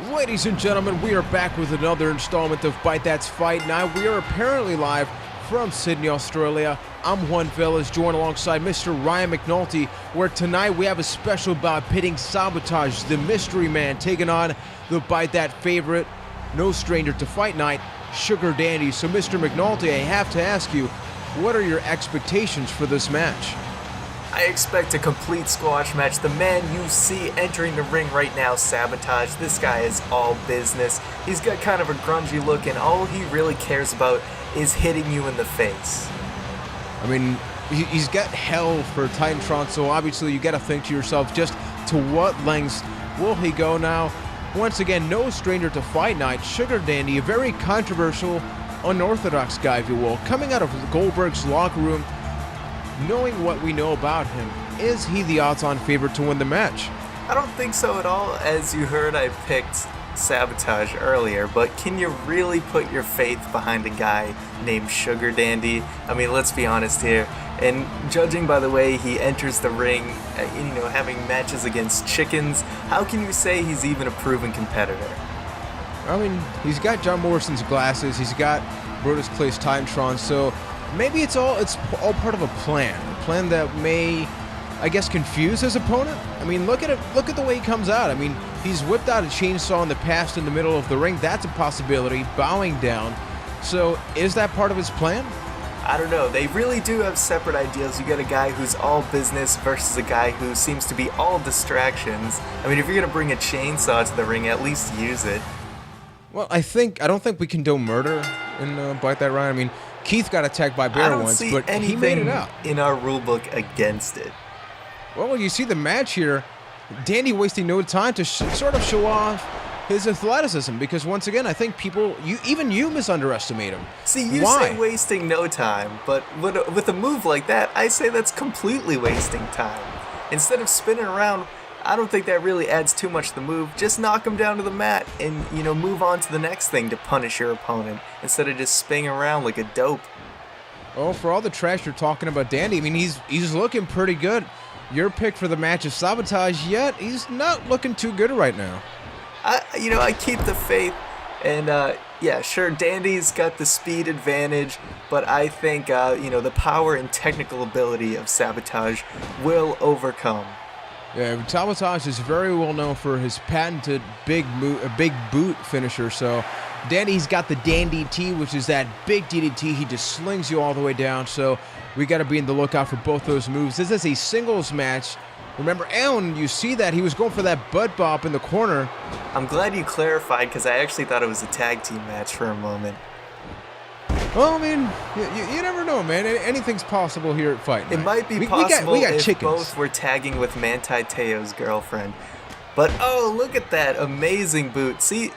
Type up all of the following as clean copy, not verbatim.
Ladies and gentlemen, we are back with another installment of Byte, that's Fyte. Now, we are apparently live from Sydney, Australia. I'm Juan Villas, joined alongside Mr. Ryan McNulty, where tonight we have a special bout pitting Sabotage, the mystery man, taking on the Byte That favorite, no stranger to fight night, Sugar Dandee. So, Mr. McNulty, I have to ask you, what are your expectations for this match? I expect a complete squash match. The man you see entering the ring right now, Sabotage, this guy is all business. He's got kind of a grungy look, and all he really cares about is hitting you in the face. I mean, he's got hell for Titantron, so obviously you got to think to yourself, just to what lengths will he go now? Once again, no stranger to fight night, Sugar Dandee, a very controversial, unorthodox guy, if you will, coming out of Goldberg's locker room. Knowing what we know about him, is he the odds-on favorite to win the match? I don't think so at all. As you heard, I picked Sabotage earlier, but can you really put your faith behind a guy named Sugar Dandee? I mean, let's be honest here. And judging by the way he enters the ring, having matches against chickens, how can you say he's even a proven competitor? I mean, he's got John Morrison's glasses, he's got Brodus Clay's Titantron, so maybe it's all part of a plan that may, I guess, confuse his opponent. I mean, look at the way he comes out. I mean, he's whipped out a chainsaw in the past in the middle of the ring. That's a possibility, bowing down. So, is that part of his plan? I don't know. They really do have separate ideals. You got a guy who's all business versus a guy who seems to be all distractions. I mean, if you're going to bring a chainsaw to the ring, at least use it. Well, I don't think we condone murder in Byte That, Ryan. I mean, Keith got attacked by a bear once, but he made it out. In our rulebook against it. Well, you see the match here. Dandee wasting no time to sort of show off his athleticism, because once again, I think even you misunderestimate him. See, you say wasting no time, but with a move like that, I say that's completely wasting time. Instead of spinning around, I don't think that really adds too much to the move. Just knock him down to the mat and, move on to the next thing to punish your opponent instead of just spinning around like a dope. Oh, for all the trash you're talking about Dandee, I mean, he's looking pretty good. Your pick for the match is Sabotage, yet he's not looking too good right now. I keep the faith, and yeah, sure, Dandee's got the speed advantage, but I think, the power and technical ability of Sabotage will overcome. Yeah, Sabotage is very well known for his patented big boot finisher. So Dandee's got the Dandee T, which is that big DDT. He just slings you all the way down. So we got to be in the lookout for both those moves. This is a singles match. Remember, Alan, you see that he was going for that butt bop in the corner. I'm glad you clarified, because I actually thought it was a tag team match for a moment. Well, I mean, you never know, man. Anything's possible here at Fyte. It might be possible we got if chickens. Both were tagging with Manti Te'o's girlfriend. But, oh, look at that amazing boot. See,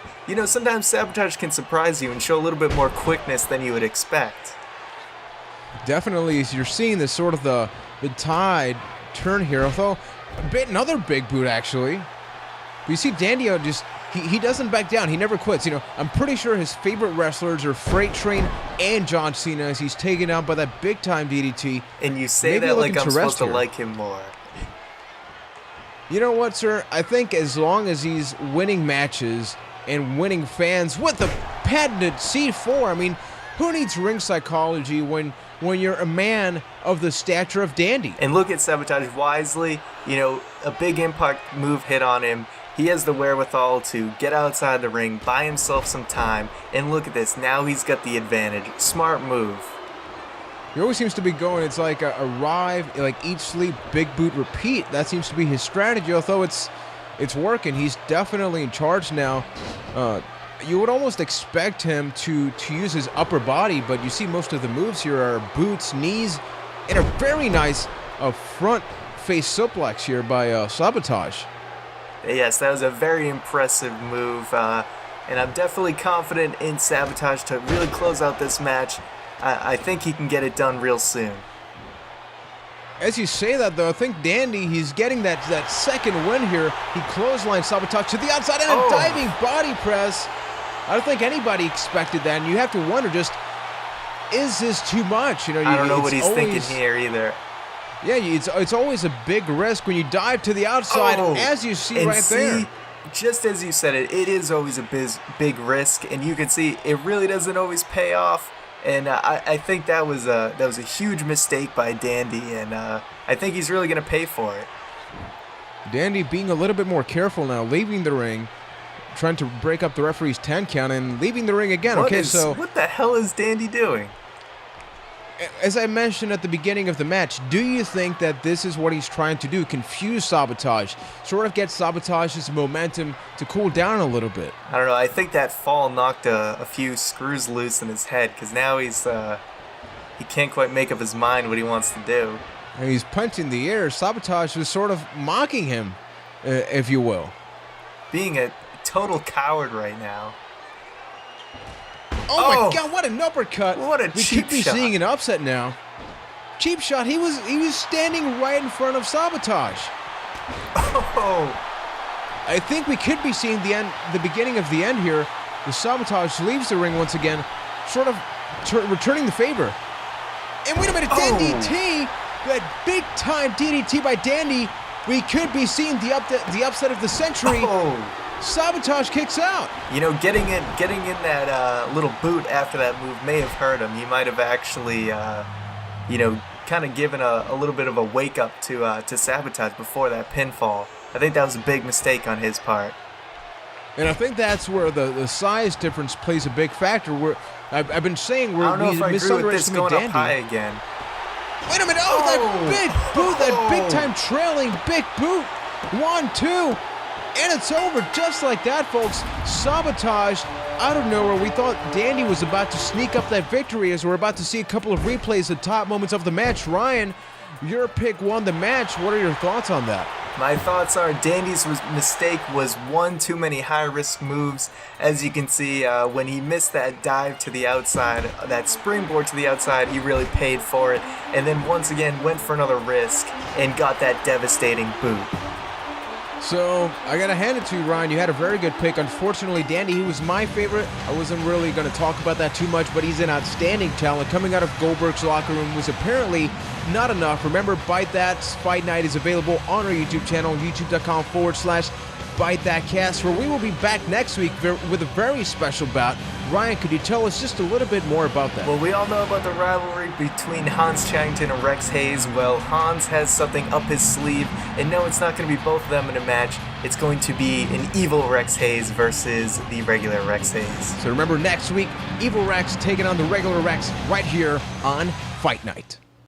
sometimes Sabotage can surprise you and show a little bit more quickness than you would expect. Definitely, as you're seeing this sort of the tide turn here. Although, another big boot, actually. But you see Dandee just... He doesn't back down. He never quits. I'm pretty sure his favorite wrestlers are Freight Train and John Cena, as he's taken down by that big-time DDT. And you say that like I'm supposed to like him more. You know what, sir? I think as long as he's winning matches and winning fans with the patented C4, I mean, who needs ring psychology when you're a man of the stature of Dandee? And look at Sabotage wisely. A big impact move hit on him. He has the wherewithal to get outside the ring, buy himself some time, and look at this. Now he's got the advantage. Smart move. He always seems to be going, it's like arrive, like eat, sleep, big boot, repeat. That seems to be his strategy, although it's working. He's definitely in charge now. You would almost expect him to use his upper body, but you see most of the moves here are boots, knees, and a very nice front face suplex here by Sabotage. Yes, that was a very impressive move, and I'm definitely confident in Sabotage to really close out this match. I think he can get it done real soon. As you say that, though, I think Dandee, he's getting that second win here. He clotheslined Sabotage to the outside and a diving body press. I don't think anybody expected that, and you have to wonder, just, is this too much? I don't know what he's thinking here either. Yeah, it's always a big risk when you dive to the outside, as you see right there. just as you said it is always a big risk, and you can see it really doesn't always pay off. And I think that was a huge mistake by Dandee, and I think he's really going to pay for it. Dandee being a little bit more careful now, leaving the ring, trying to break up the referee's 10 count, and leaving the ring again. What the hell is Dandee doing? As I mentioned at the beginning of the match, do you think that this is what he's trying to do? Confuse Sabotage, sort of get Sabotage's momentum to cool down a little bit. I don't know. I think that fall knocked a few screws loose in his head, because now he can't quite make up his mind what he wants to do. And he's punching the air. Sabotage was sort of mocking him, if you will. Being a total coward right now. Oh my God! What an uppercut! What a cheap shot! We could be seeing an upset now. Cheap shot. He was standing right in front of Sabotage. Oh! I think we could be seeing the beginning of the end here. The Sabotage leaves the ring once again, sort of returning the favor. And wait a minute, DDT! That big time DDT by Dandee. We could be seeing the upset of the century. Oh. Sabotage kicks out. You know, getting in that little boot after that move may have hurt him. He might have actually, kind of given a little bit of a wake up to Sabotage before that pinfall. I think that was a big mistake on his part. And I think that's where the size difference plays a big factor. I've been saying I don't know if I agree with this going Dandee. Up high again. Wait a minute! Oh, that big boot, that big time trailing big boot. 1, 2. And it's over just like that, folks. Sabotage out of nowhere. We thought Dandee was about to sneak up that victory, as we're about to see a couple of replays of top moments of the match. Ryan, your pick won the match. What are your thoughts on that? My thoughts are Dandee's mistake was one too many high-risk moves. As you can see, when he missed that dive to the outside, that springboard to the outside, he really paid for it. And then once again went for another risk and got that devastating boot. So, I gotta hand it to you, Ryan. You had a very good pick. Unfortunately, Dandee, he was my favorite. I wasn't really gonna talk about that too much, but he's an outstanding talent. Coming out of Goldberg's locker room was apparently not enough. Remember, Byte That's Fight Night is available on our YouTube channel, youtube.com/ByteThatCast, where we will be back next week with a very special bout. Ryan, could you tell us just a little bit more about that? Well, we all know about the rivalry between Hans Charrington and Rex Hayes. Well, Hans has something up his sleeve, and no, it's not going to be both of them in a match. It's going to be an evil Rex Hayes versus the regular Rex Hayes. So remember, next week, Evil Rex taking on the regular Rex right here on Fight Night.